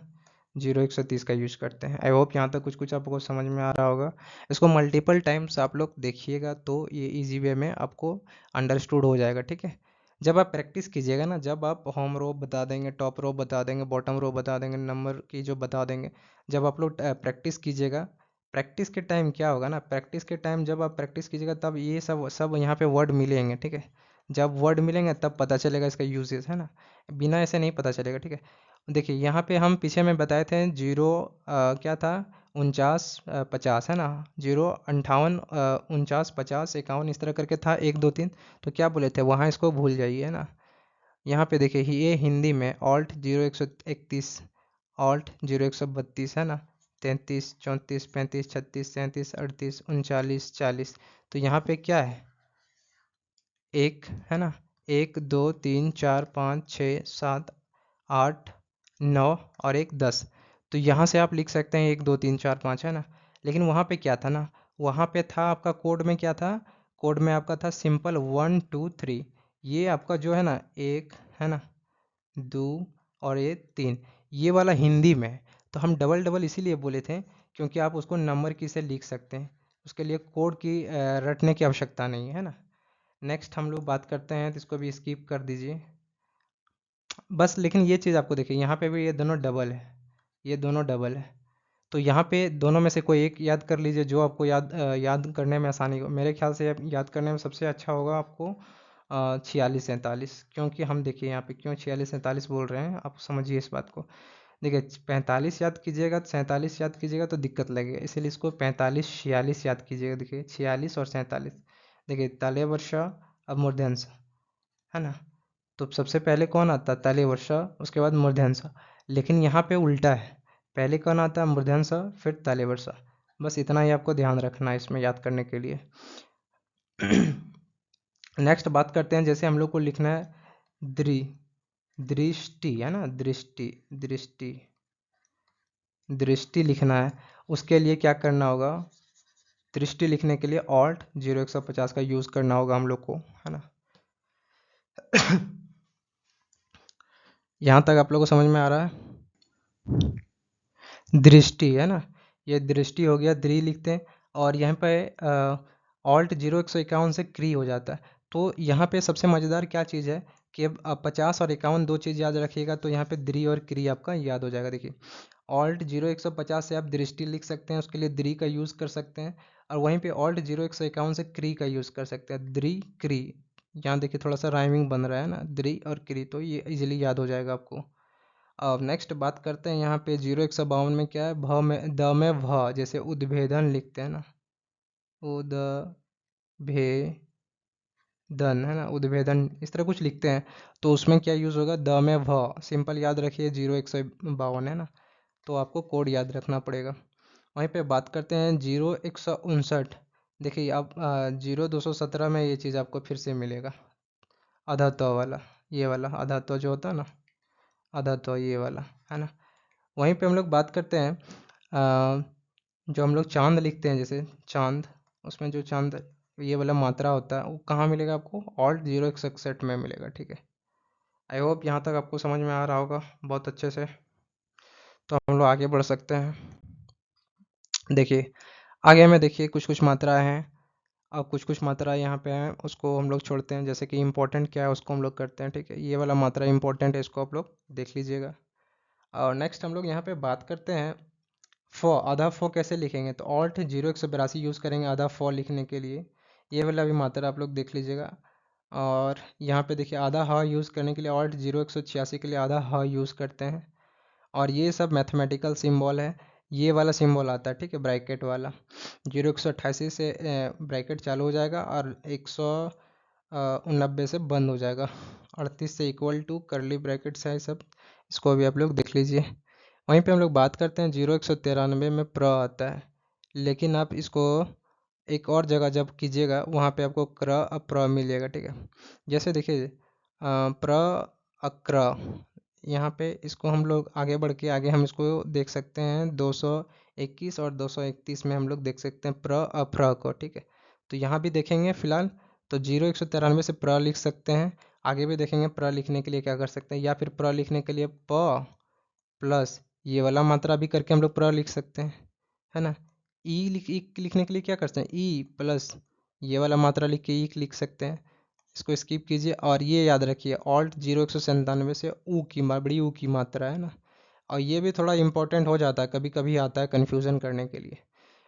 0 130 का यूज़ करते हैं। आई होप यहाँ तक कुछ कुछ आपको समझ में आ रहा होगा। इसको मल्टीपल टाइम्स आप लोग देखिएगा तो ये इजी वे में आपको अंडरस्टूड हो जाएगा, ठीक है। जब आप प्रैक्टिस कीजिएगा ना, जब आप होम रो बता देंगे, टॉप रो बता देंगे, बॉटम रो बता देंगे, नंबर की जो बता देंगे, जब आप लोग प्रैक्टिस कीजिएगा, प्रैक्टिस के टाइम क्या होगा ना, प्रैक्टिस के टाइम जब आप प्रैक्टिस कीजिएगा तब ये सब सब यहाँ पे वर्ड मिलेंगे, ठीक है। जब वर्ड मिलेंगे तब पता चलेगा इसका यूजेस, है ना, बिना ऐसे नहीं पता चलेगा, ठीक है। देखिए यहाँ पे हम पीछे में बताए थे जीरो क्या था, 49 50, है ना, 0 58 49 50 51 इस तरह करके था, 1 2 3। तो क्या बोले थे वहाँ, इसको भूल जाइए, है ना। यहाँ पे देखिए ये हिंदी में ऑल्ट 0 131, ऑल्ट 0 132, है ना, 33 34 35 36 37 38 39 40। तो यहाँ पे क्या है, एक, है ना, 1 2 3 4 5 6 7 8 9 और 1 10। तो यहाँ से आप लिख सकते हैं 1 2 3 4 5, है ना। लेकिन वहाँ पे क्या था ना, वहाँ पे था आपका कोड में क्या था, कोड में आपका था सिंपल 1 2 3। ये आपका जो है ना एक, है ना, दो और ये तीन, ये वाला हिंदी में है। तो हम डबल डबल इसीलिए बोले थे क्योंकि आप उसको नंबर की से लिख सकते हैं, उसके लिए कोड की रटने की आवश्यकता नहीं है ना। नेक्स्ट हम लोग बात करते हैं, तो इसको भी स्किप कर दीजिए बस। लेकिन ये चीज़ आपको देखिए यहाँ पे भी ये दोनों डबल है, ये दोनों डबल है। तो यहाँ पे दोनों में से कोई एक याद कर लीजिए जो आपको याद करने में आसानी हो। मेरे ख्याल से याद करने में सबसे अच्छा होगा आपको 46 47, क्योंकि हम देखिए यहाँ पे क्यों 46 47 बोल रहे हैं, आप समझिए इस बात को। देखिए 45 याद कीजिएगा, 47 याद कीजिएगा तो दिक्कत लगेगा, इसलिए इसको 45 46 याद कीजिएगा। देखिए 46 और 47, देखिए ताले वर्षा अब मूर्धन्य, है ना। तो सबसे पहले कौन आता है, ताले वर्षा, उसके बाद मूर्धन्य। लेकिन यहाँ पे उल्टा है, पहले कौन आता है, मूर्धन्य फिर ताले वर्षा। बस इतना ही आपको ध्यान रखना है इसमें याद करने के लिए। नेक्स्ट बात करते हैं, जैसे हम लोग को लिखना है दृष्टि, है ना, दृष्टि दृष्टि दृष्टि लिखना है। उसके लिए क्या करना होगा, दृष्टि लिखने के लिए ऑल्ट 0 150 का यूज़ करना होगा हम लोग को, है ना। यहाँ तक आप लोगों को समझ में आ रहा है, दृष्टि, है ना, ये दृष्टि हो गया, द्रि लिखते हैं। और यहाँ पे ऑल्ट 0 151 से क्री हो जाता है। तो यहाँ पे सबसे मज़ेदार क्या चीज़ है कि अब 50 और 51 दो चीज़ याद रखिएगा तो यहाँ पे द्रि और क्री आपका याद हो जाएगा। देखिए ऑल्ट 0 150 से आप दृष्टि लिख सकते हैं, उसके लिए द्रि का यूज़ कर सकते हैं। और वहीं पे ऑल्ट 0 151 से क्री का यूज़ कर सकते हैं, द्रि क्री। यहाँ देखिए थोड़ा सा राइमिंग बन रहा है ना, द्रि और क्री, तो ये इजीली याद हो जाएगा आपको। अब नेक्स्ट बात करते हैं, यहाँ पे 0 152 में क्या है, भ में द में भ, जैसे उद्भेदन लिखते हैं ना, उद्भेदन, है ना, उद्भेदन इस तरह कुछ लिखते हैं। तो उसमें क्या यूज़ होगा, द में भ, सिंपल याद रखिए 0 152, है ना। तो आपको कोड याद रखना पड़ेगा। वहीं पे बात करते हैं 0 159। देखिए आप 0 217 में ये चीज़ आपको फिर से मिलेगा, आधा तो वाला, ये वाला आधा तो जो होता है ना, आधा तो ये वाला, है ना। वहीं पे हम लोग बात करते हैं जो हम लोग चांद लिखते हैं, जैसे चांद, उसमें जो चांद ये वाला मात्रा होता है वो कहाँ मिलेगा आपको, ऑल्ट 0 161 में मिलेगा, ठीक है। आई होप यहाँ तक आपको समझ में आ रहा होगा बहुत अच्छे से। तो हम लोग आगे बढ़ सकते हैं। देखिए आगे में देखिए कुछ कुछ मात्राएं हैं, अब कुछ कुछ मात्रा यहाँ पे हैं उसको हम लोग छोड़ते हैं। जैसे कि इम्पोर्टेंट क्या है उसको हम लोग करते हैं, ठीक है। ये वाला मात्रा इम्पोर्टेंट है, इसको आप लोग देख लीजिएगा। और नेक्स्ट हम लोग यहाँ पे बात करते हैं फ, आधा फ कैसे लिखेंगे, तो ऑल्ट 0 182 यूज़ करेंगे आधा फ लिखने के लिए। ये वाला भी मात्रा आप लोग देख लीजिएगा। और यहाँ पे देखिए आधा ह यूज़ करने के लिए ऑल्ट 0 186 के लिए आधा ह यूज़ करते हैं। और ये सब मैथमेटिकल सिंबल है, ये वाला सिंबल आता है, ठीक है, ब्रैकेट वाला। 0 188 से ब्रैकेट चालू हो जाएगा और 189 से बंद हो जाएगा। 38 से इक्वल टू करली ब्रैकेट्स है सब, इसको भी आप लोग देख लीजिए। वहीं पे हम लोग बात करते हैं 0 193 में प्र आता है, लेकिन आप इसको एक और जगह जब कीजिएगा वहाँ पे आपको क्र अप्र मिलेगा, ठीक है। जैसे देखिए प्र अक्र, यहाँ पे इसको हम लोग आगे बढ़ के आगे हम इसको देख सकते हैं 221 और 231 में हम लोग देख सकते हैं प्र अफ्र को, ठीक है। तो यहाँ भी देखेंगे फिलहाल, तो 0 193 से प्र लिख सकते हैं। आगे भी देखेंगे प्र लिखने के लिए क्या कर सकते हैं, या फिर प्र लिखने के लिए प प्लस ये वाला मात्रा भी करके हम लोग प्र लिख सकते हैं, है ना। ई लिखने के लिए क्या करते हैं, ई प्लस ये वाला मात्रा लिख के ई लिख सकते हैं। इसको स्किप कीजिए और ये याद रखिए ऑल्ट 0 197 से ऊ की बड़ी ऊ की मात्रा है ना। और ये भी थोड़ा इंपॉर्टेंट हो जाता है, कभी कभी आता है कन्फ्यूज़न करने के लिए।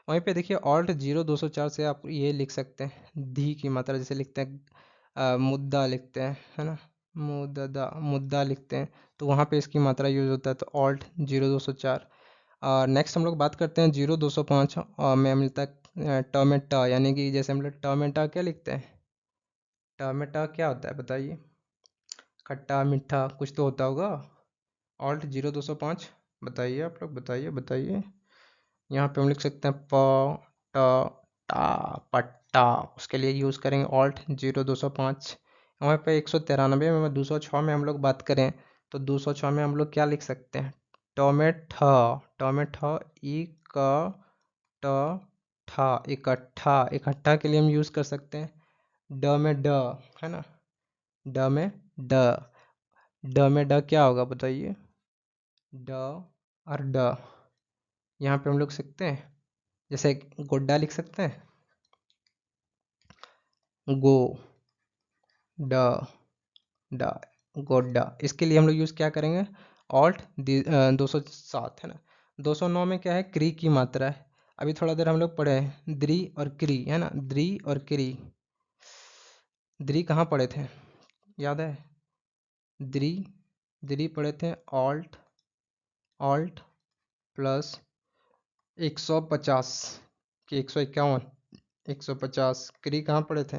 वहीं पे देखिए ऑल्ट 0204 से आप ये लिख सकते हैं धी की मात्रा, जैसे लिखते हैं मुद्दा लिखते हैं, है ना, मुद्दा लिखते हैं, तो वहाँ पे इसकी मात्रा यूज़ होता है, तो ऑल्ट 0204। और नेक्स्ट हम लोग बात करते हैं 0205 और में मिलता है टमेटा, यानी कि जैसे हम लोग टमेटा क्या लिखते हैं, टमेटा क्या होता है बताइए, खट्टा मीठा कुछ तो होता होगा। ऑल्ट 0205 बताइए, आप लोग बताइए। यहाँ पे हम लिख सकते हैं प ट टा पट्टा, उसके लिए यूज़ करेंगे ऑल्ट 0205। वहाँ पे 193 में 206 में हम लोग बात करें तो 206 में हम लोग क्या लिख सकते हैं, टोमेठा, टोमेठा इक ट ठा इकट्ठा, इकट्ठा के लिए हम यूज़ कर सकते हैं ड में ड, है ना, ड में ड, ड में ड क्या होगा बताइए, ड और ड यहाँ पे हम लोग सकते हैं, जैसे गोड्डा लिख सकते हैं, गो ड ड गोड्डा। इसके लिए हम लोग यूज़ क्या करेंगे, ऑल्ट 207, है ना। 209 में क्या है, क्री की मात्रा है। अभी थोड़ा देर हम लोग पढ़े हैं द्री और क्री, है ना, द्री और क्री। द्री कहाँ पढ़े थे, याद है, द्री द्री पढ़े थे ऑल्ट ऑल्ट प्लस 150 कि 151, 150। क्री कहाँ पढ़े थे,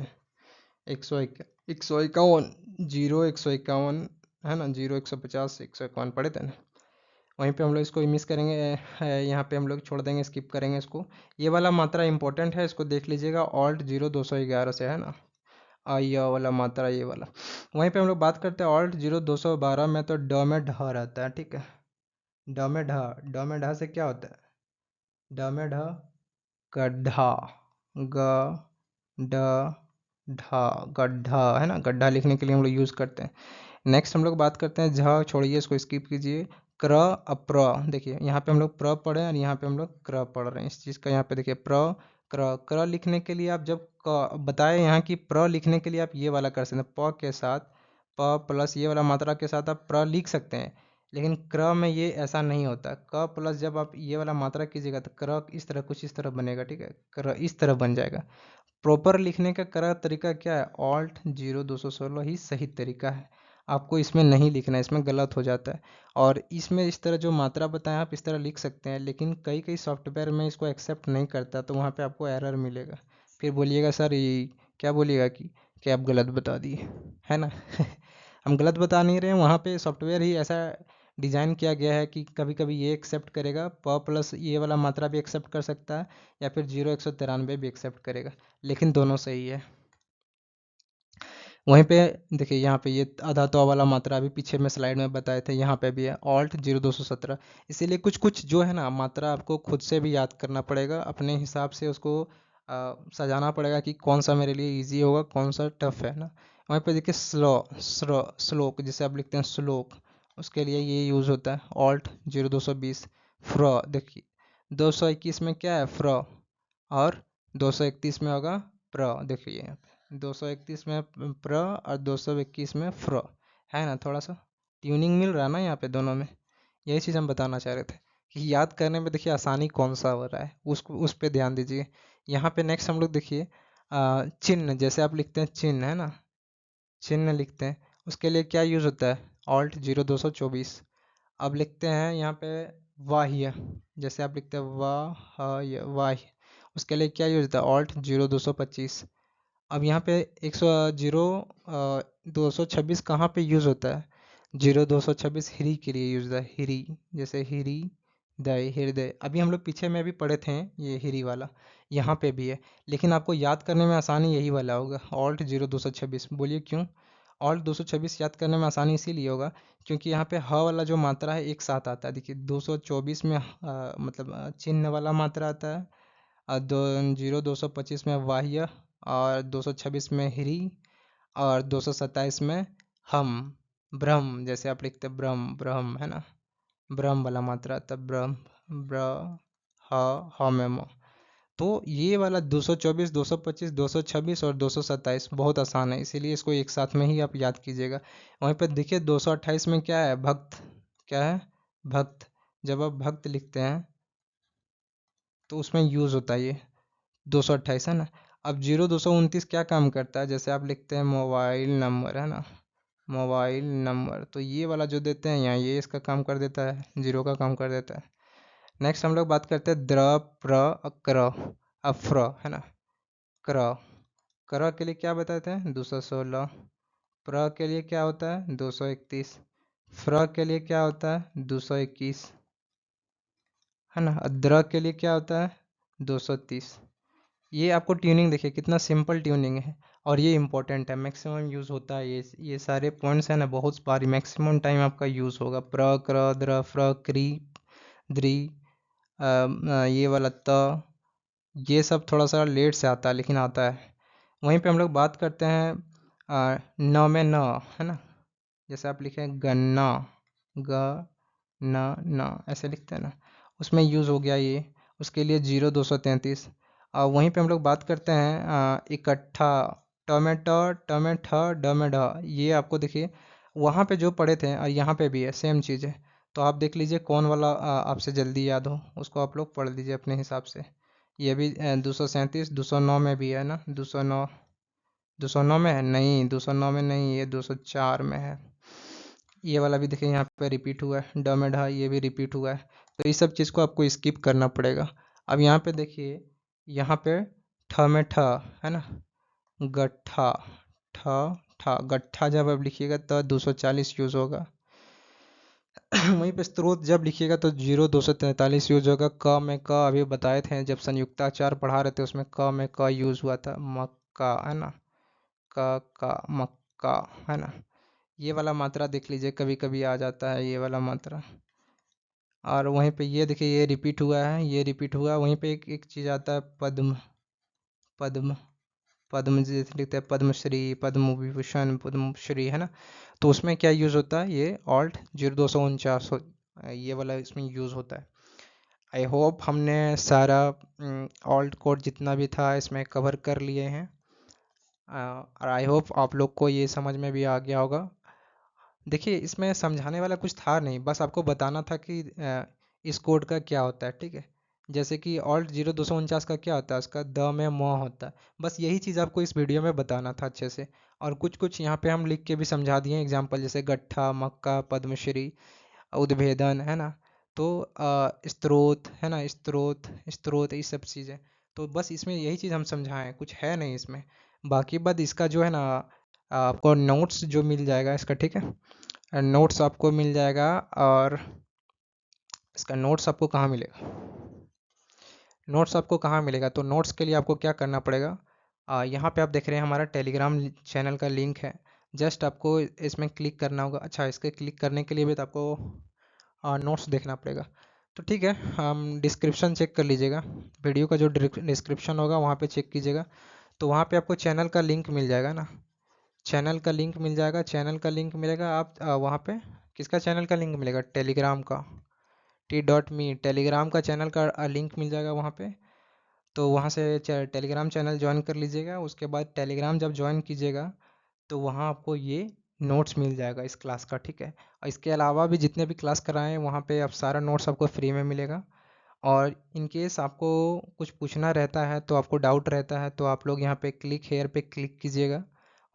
151, 151, है ना, 150 151 पढ़े थे ना। वहीं पे हम लोग इसको मिस करेंगे, यहाँ पे हम लोग छोड़ देंगे, स्किप करेंगे इसको। ये वाला मात्रा इंपॉर्टेंट है, इसको देख लीजिएगा ऑल्ट 0211 से, है ना, यह वाला मात्रा, ये वाला। वहीं पे हम लोग बात करते हैं ऑल्ट 0212 में, तो ड में ढ रहता है, ठीक है, ड में ढ, ड में ढ से क्या होता है, ड में ढ गड्ढा, ग ड ढा गड्ढा, है ना, गड्ढा लिखने के लिए हम लोग यूज़ करते हैं। नेक्स्ट हम लोग बात करते हैं झ, छोड़िए इसको, स्किप कीजिए, क्र अप्र। देखिए यहाँ पे हम लोग प्र पढ़े और यहाँ पे हम लोग क्र पढ़ रहे हैं, इस चीज़ का यहाँ पे देखिए प्र क्र। क्र लिखने के लिए आप जब बताए यहाँ कि प्र लिखने के लिए आप ये वाला कर सकते हैं, प के साथ प प्लस ये वाला मात्रा के साथ आप प्र लिख सकते हैं, लेकिन क्र में ये ऐसा नहीं होता। क प्लस जब आप ये वाला मात्रा कीजिएगा तो क्र इस तरह कुछ इस तरह बनेगा, ठीक है, क्र इस तरह बन जाएगा। प्रॉपर लिखने का करा तरीका क्या है, ऑल्ट 0216 ही सही तरीका है, आपको इसमें नहीं लिखना है, इसमें गलत हो जाता है। और इसमें इस तरह जो मात्रा बताएं आप इस तरह लिख सकते हैं, लेकिन कई कई सॉफ्टवेयर में इसको एक्सेप्ट नहीं करता, तो वहाँ पे आपको एरर मिलेगा, फिर बोलिएगा सर ये क्या बोलिएगा कि आप गलत बता दिए, है ना। हम गलत बता नहीं रहे हैं, वहाँ पे सॉफ्टवेयर ही ऐसा डिज़ाइन किया गया है कि कभी कभी ये एक्सेप्ट करेगा, प प्लस ये वाला मात्रा भी एक्सेप्ट कर सकता है, या फिर 0193 भी एक्सेप्ट करेगा, लेकिन दोनों सही है। वहीं पे देखिए यहाँ पे ये आधा तौवा वाला मात्रा अभी पीछे में स्लाइड में बताए थे, यहाँ पे भी है ऑल्ट 0217। इसीलिए कुछ कुछ जो है ना मात्रा आपको खुद से भी याद करना पड़ेगा, अपने हिसाब से उसको सजाना पड़ेगा कि कौन सा मेरे लिए इजी होगा, कौन सा टफ है ना। वहीं पे देखिए श्लोक जिसे आप लिखते हैं श्लोक, उसके लिए ये यूज़ होता है ऑल्ट 0220। फ्र देखिए 221 में क्या है फ्र, और 231 में होगा प्र, देखिए यहाँ पे 231 में प्र और 221 में फ्र, है ना, थोड़ा सा ट्यूनिंग मिल रहा है ना यहाँ पे दोनों में। यही चीज़ हम बताना चाह रहे थे कि याद करने में देखिए आसानी कौन सा हो रहा है, उस पर ध्यान दीजिए। यहाँ पे नेक्स्ट हम लोग देखिए चिन्ह, जैसे आप लिखते हैं चिन्ह, है ना, चिन्ह लिखते हैं, उसके लिए क्या यूज़ होता है ऑल्ट 0224। अब लिखते हैं यहाँ पे वाह्य, जैसे आप लिखते हैं वाह्य वाह्य, उसके लिए क्या यूज होता है ऑल्ट 0225। अब यहाँ पे 226 कहाँ पे यूज़ होता है, 0226 हिरी के लिए यूज होता है, हिरी, जैसे हिरी दय हृदय। अभी हम लोग पीछे में भी पढ़े थे ये हिरी वाला, यहाँ पे भी है, लेकिन आपको याद करने में आसानी यही वाला होगा ऑल्ट 0226। बोलिए क्यों, ऑल्ट 226 याद करने में आसानी इसीलिए होगा क्योंकि यहाँ पे ह वाला जो मात्रा है एक साथ आता है। देखिए 224 में मतलब चिन्ह वाला मात्रा आता है, और 225 में वाह्य और 226 में ह्री, और 227 में हम, ब्रह्म, जैसे आप लिखते ब्रह्म, ब्रह्म है ना, ब्रह्म वाला मात्रा, तब ब्रह्म, ब्र, ह में म। तो ये वाला 224, 225, 226 और 227 बहुत आसान है, इसीलिए इसको एक साथ में ही आप याद कीजिएगा। वहीं पर देखिए 228 में क्या है, भक्त, क्या है, भक्त। जब आप भक्त लिखते हैं तो उसमें यूज़ होता है ये 228, है ना। अब 0229 क्या काम करता है, जैसे आप लिखते हैं मोबाइल नंबर, है ना, मोबाइल नंबर, तो ये वाला जो देते हैं यहाँ, ये इसका काम कर देता है, जीरो का काम कर देता है। नेक्स्ट हम लोग बात करते हैं द्र, प्र, क्र, अफ्र, है ना, क्र। क्र के लिए क्या बताते हैं, 216। प्र के लिए क्या होता है, 231। फ्र के लिए क्या होता है, 221, है ना। द्र के लिए क्या होता है, 230। ये आपको ट्यूनिंग देखिए कितना सिंपल ट्यूनिंग है, और ये इंपॉर्टेंट है, मैक्सिमम यूज़ होता है ये सारे पॉइंट्स हैं ना, बहुत बारी मैक्सिमम टाइम आपका यूज़ होगा। प्र, क्र, द्र, फ्र, क्री, द्री, ये वाला त, ये सब थोड़ा सा लेट से आता है लेकिन आता है। वहीं पे हम लोग बात करते हैं न में न, है ना, जैसे आप लिखें गन्ना, ग न ऐसे लिखते हैं ना, उसमें यूज़ हो गया ये, उसके लिए 0233। वहीं पे हम लोग बात करते हैं इकट्ठा, टोमेटो, टोमेठ, ड में ढ, ये आपको देखिए वहाँ पे जो पढ़े थे और यहाँ पे भी है, सेम चीज़ है। तो आप देख लीजिए कौन वाला आपसे जल्दी याद हो, उसको आप लोग पढ़ लीजिए अपने हिसाब से। ये भी 237, 209 में भी है ना, 209, 209 में है नहीं, 209 में नहीं, ये 204 में है। ये वाला भी देखिए यहाँ पे रिपीट हुआ है, ड में ढ, ये भी रिपीट हुआ है। तो इस सब चीज़ को आपको स्किप करना पड़ेगा। अब यहाँ पे देखिए, यहाँ पे ठ में ठ, है ना, गट्ठा, ठ, ठ, गट्ठा जब आप लिखिएगा तो 240 यूज़ होगा। वहीं पे स्रोत जब लिखिएगा तो 0243 यूज होगा। क में क अभी बताए थे जब संयुक्ताचार पढ़ा रहे थे, उसमें क में क यूज हुआ था, मक्का, है ना, का मक्का, है ना। ये वाला मात्रा देख लीजिए, कभी कभी आ जाता है ये वाला मात्रा। और वहीं पे ये देखिए, ये रिपीट हुआ है, ये रिपीट हुआ। वहीं पे एक चीज़ आता है पद्म, पद्म, पद्म जैसे लिखते हैं पद्मश्री, पद्म विभूषण, पद्मश्री, है ना। तो उसमें क्या यूज़ होता है, ये ऑल्ट 0249 ये वाला इसमें यूज़ होता है। आई होप हमने सारा ऑल्ट कोड जितना भी था इसमें कवर कर लिए हैं, और आई होप आप लोग को ये समझ में भी आ गया होगा। देखिए इसमें समझाने वाला कुछ था नहीं, बस आपको बताना था कि इस कोड का क्या होता है, ठीक है। जैसे कि ऑल्ट 0249 का क्या होता है, उसका द में म होता है। बस यही चीज़ आपको इस वीडियो में बताना था अच्छे से। और कुछ कुछ यहाँ पे हम लिख के भी समझा दिए एग्जांपल, जैसे गट्ठा, मक्का, पद्मश्री, उद्भेदन, है ना। तो स्रोत, है ना, स्रोत, स्रोत, ये सब चीज़ें। तो बस इसमें यही चीज़ हम समझाएं, कुछ है नहीं इसमें। बाकी बात इसका जो है ना, आपको नोट्स जो मिल जाएगा इसका, ठीक है, नोट्स आपको मिल जाएगा। और इसका नोट्स आपको कहाँ मिलेगा, नोट्स आपको कहाँ मिलेगा, तो नोट्स के लिए आपको क्या करना पड़ेगा, यहाँ पे आप देख रहे हैं हमारा टेलीग्राम चैनल का लिंक है। जस्ट आपको इसमें क्लिक करना होगा। अच्छा, इसके क्लिक करने के लिए भी तो आपको नोट्स देखना पड़ेगा। तो ठीक है, हम डिस्क्रिप्शन चेक कर लीजिएगा, वीडियो का जो डिस्क्रिप्शन होगा वहाँ पे चेक कीजिएगा। तो वहाँ पे आपको चैनल का लिंक मिल जाएगा ना, चैनल का लिंक मिल जाएगा, चैनल का लिंक मिलेगा। आप वहाँ पे किसका चैनल का लिंक मिलेगा, टेलीग्राम का, t.me, टेलीग्राम का चैनल का लिंक मिल जाएगा वहाँ पे। तो वहाँ से टेलीग्राम चैनल ज्वाइन कर लीजिएगा। उसके बाद टेलीग्राम जब ज्वाइन कीजिएगा तो वहाँ आपको ये नोट्स मिल जाएगा इस क्लास का, ठीक है। और इसके अलावा भी जितने भी क्लास कराएं वहाँ पे आप सारा नोट्स आपको फ्री में मिलेगा। और इन केस आपको कुछ पूछना रहता है, तो आपको डाउट रहता है, तो आप लोग यहाँ पे क्लिक हेयर पे क्लिक कीजिएगा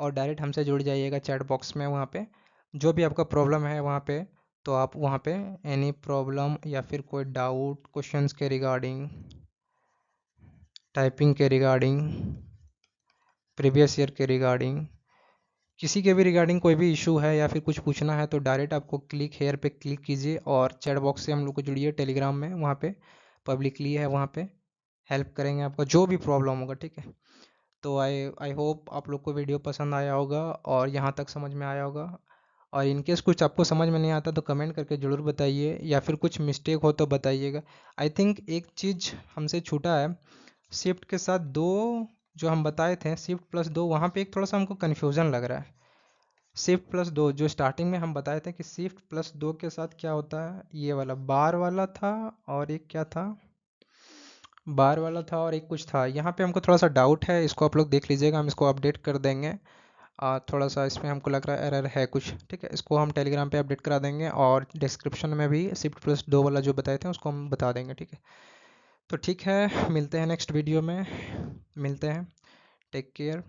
और डायरेक्ट हमसे जुड़ जाइएगा चैट बॉक्स में। वहाँ पे जो भी आपका प्रॉब्लम है वहाँ पे, तो आप वहाँ पे एनी प्रॉब्लम या फिर कोई डाउट क्वेश्चंस के रिगार्डिंग, टाइपिंग के रिगार्डिंग, प्रीवियस ईयर के रिगार्डिंग, किसी के भी रिगार्डिंग कोई भी इशू है या फिर कुछ पूछना है, तो डायरेक्ट आपको क्लिक हेयर पे क्लिक कीजिए और चैट बॉक्स से हम लोग को जुड़िए टेलीग्राम में। वहाँ पे पब्लिकली है, वहाँ पे हेल्प करेंगे आपका जो भी प्रॉब्लम होगा, ठीक है। तो आई होप आप लोग को वीडियो पसंद आया होगा और यहाँ तक समझ में आया होगा। और इनकेस कुछ आपको समझ में नहीं आता तो कमेंट करके ज़रूर बताइए, या फिर कुछ मिस्टेक हो तो बताइएगा। आई थिंक एक चीज़ हमसे छूटा है, शिफ्ट के साथ दो जो हम बताए थे शिफ्ट प्लस 2, वहाँ पे एक थोड़ा सा हमको कन्फ्यूज़न लग रहा है। शिफ्ट प्लस 2 जो स्टार्टिंग में हम बताए थे कि शिफ्ट प्लस 2 के साथ क्या होता है, ये वाला बार वाला था और एक क्या था, बार वाला था और एक कुछ था। यहाँ पे हमको थोड़ा सा डाउट है, इसको आप लोग देख लीजिएगा, हम इसको अपडेट कर देंगे। थोड़ा सा इसमें हमको लग रहा है एरर है कुछ, ठीक है, इसको हम टेलीग्राम पे अपडेट करा देंगे और डिस्क्रिप्शन में भी शिफ्ट प्लस 2 वाला जो बताए थे उसको हम बता देंगे, ठीक है। तो ठीक है, मिलते हैं नेक्स्ट वीडियो में, मिलते हैं, टेक केयर।